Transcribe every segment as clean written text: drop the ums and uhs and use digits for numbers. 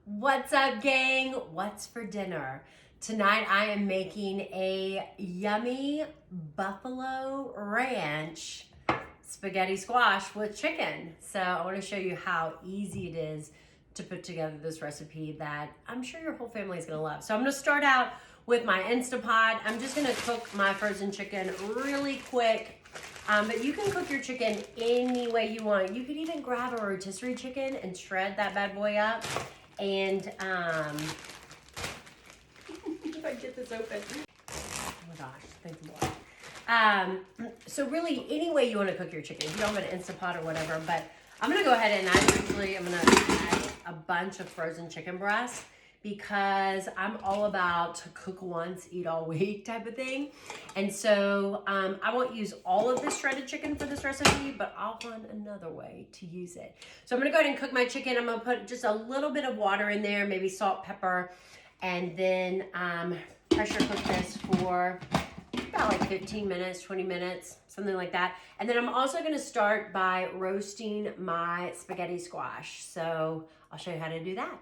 What's up, gang? What's for dinner? Tonight I am making a yummy buffalo ranch spaghetti squash with chicken. So I want to show you how easy it is to put together this recipe that I'm sure your whole family is going to love. So I'm going to start out with my Instapot. I'm just going to cook my frozen chicken really quick. But you can cook your chicken any way you want. You could even grab a rotisserie chicken and shred that bad boy up. And if I get this open, oh my gosh, thank the Lord. So really, any way you want to cook your chicken. You don't have an Instapot or whatever, but I'm gonna go ahead and I'm gonna add a bunch of frozen chicken breasts because I'm all about cook once, eat all week type of thing. And so I won't use all of the shredded chicken for this recipe, but I'll find another way to use it. So I'm gonna go ahead and cook my chicken. I'm gonna put just a little bit of water in there, maybe salt, pepper, and then pressure cook this for about like 15 minutes, 20 minutes, something like that. And then I'm also gonna start by roasting my spaghetti squash. So I'll show you how to do that.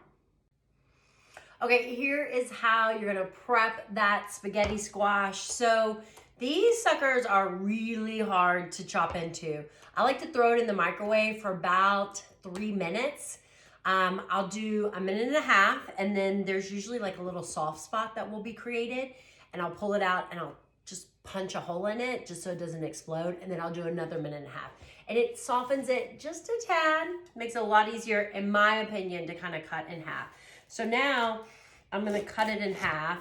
Okay, here is how you're gonna prep that spaghetti squash. So these suckers are really hard to chop into. I like to throw it in the microwave for about 3 minutes. I'll do a minute and a half, and then there's usually like a little soft spot that will be created, and I'll pull it out and I'll just punch a hole in it just so it doesn't explode, and then I'll do another minute and a half. And it softens it just a tad, makes it a lot easier, in my opinion, to kind of cut in half. So now I'm gonna cut it in half.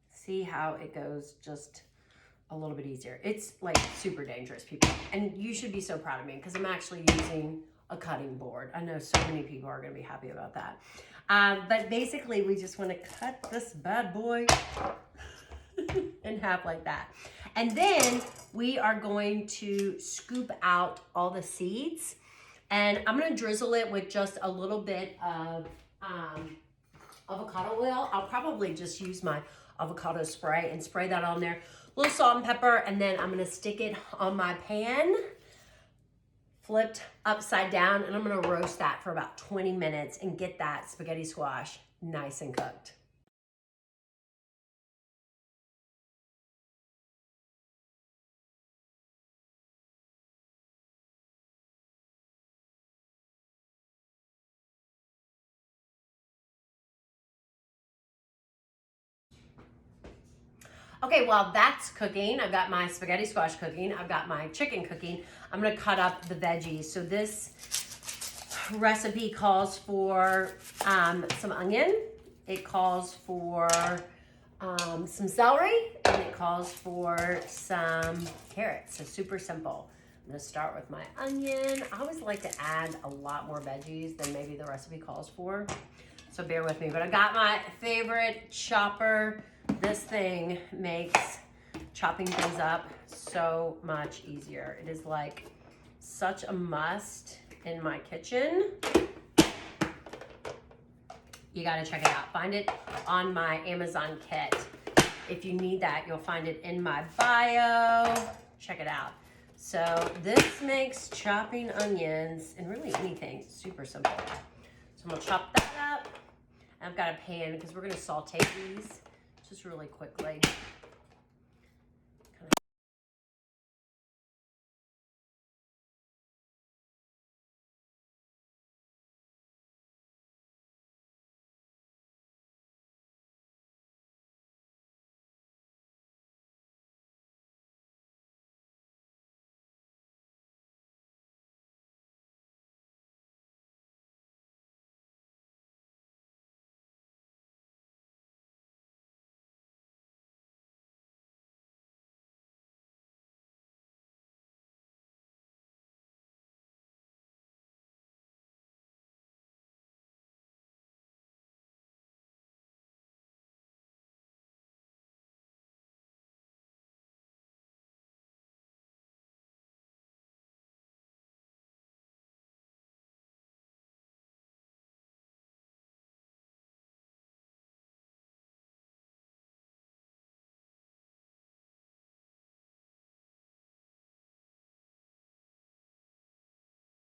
See how it goes just a little bit easier. It's like super dangerous, people. And you should be so proud of me because I'm actually using a cutting board. I know so many people are gonna be happy about that. But basically we just wanna cut this bad boy in half like that. And then we are going to scoop out all the seeds, and I'm gonna drizzle it with just a little bit of avocado oil. I'll probably just use my avocado spray and spray that on there. A little salt and pepper, and then I'm gonna stick it on my pan, flipped upside down, and I'm gonna roast that for about 20 minutes and get that spaghetti squash nice and cooked. Okay, while that's cooking, I've got my spaghetti squash cooking, I've got my chicken cooking. I'm gonna cut up the veggies. So this recipe calls for some onion, it calls for some celery, and it calls for some carrots. So super simple. I'm gonna start with my onion. I always like to add a lot more veggies than maybe the recipe calls for, so bear with me. But I got my favorite chopper. This thing makes chopping things up so much easier. It is like such a must in my kitchen. You gotta check it out. Find it on my Amazon kit. If you need that, you'll find it in my bio. Check it out. So this makes chopping onions and really anything super simple. So I'm gonna chop that up. I've got a pan because we're gonna saute these just really quickly.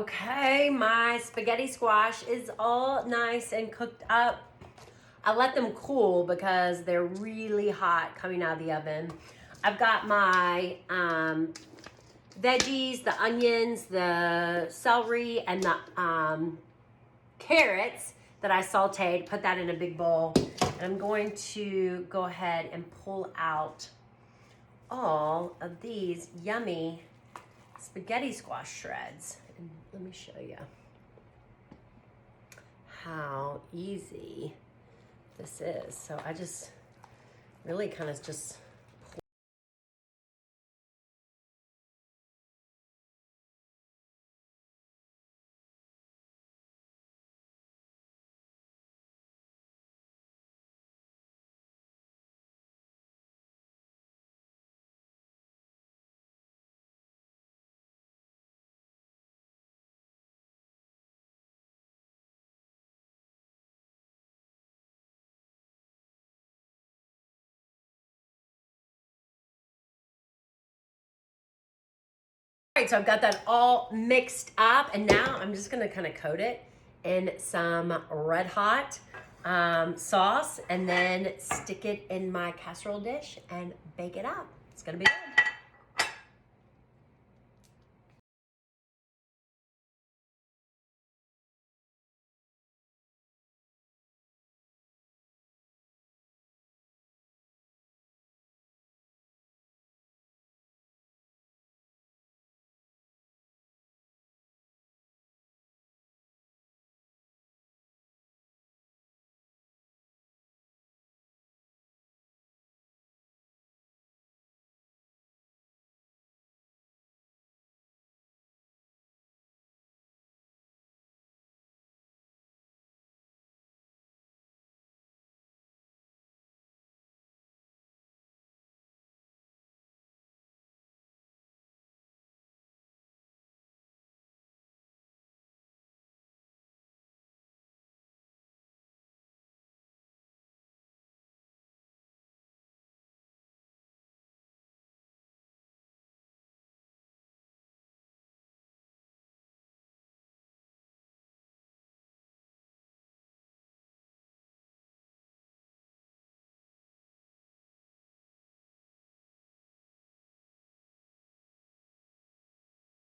Okay, my spaghetti squash is all nice and cooked up. I let them cool because they're really hot coming out of the oven. I've got my veggies, the onions, the celery, and the carrots that I sauteed. Put that in a big bowl. And I'm going to go ahead and pull out all of these yummy spaghetti squash shreds. And let me show you how easy this is. So I just really kind of just all right, so I've got that all mixed up, and now I'm just gonna kind of coat it in some red hot sauce and then stick it in my casserole dish and bake it up. It's gonna be good.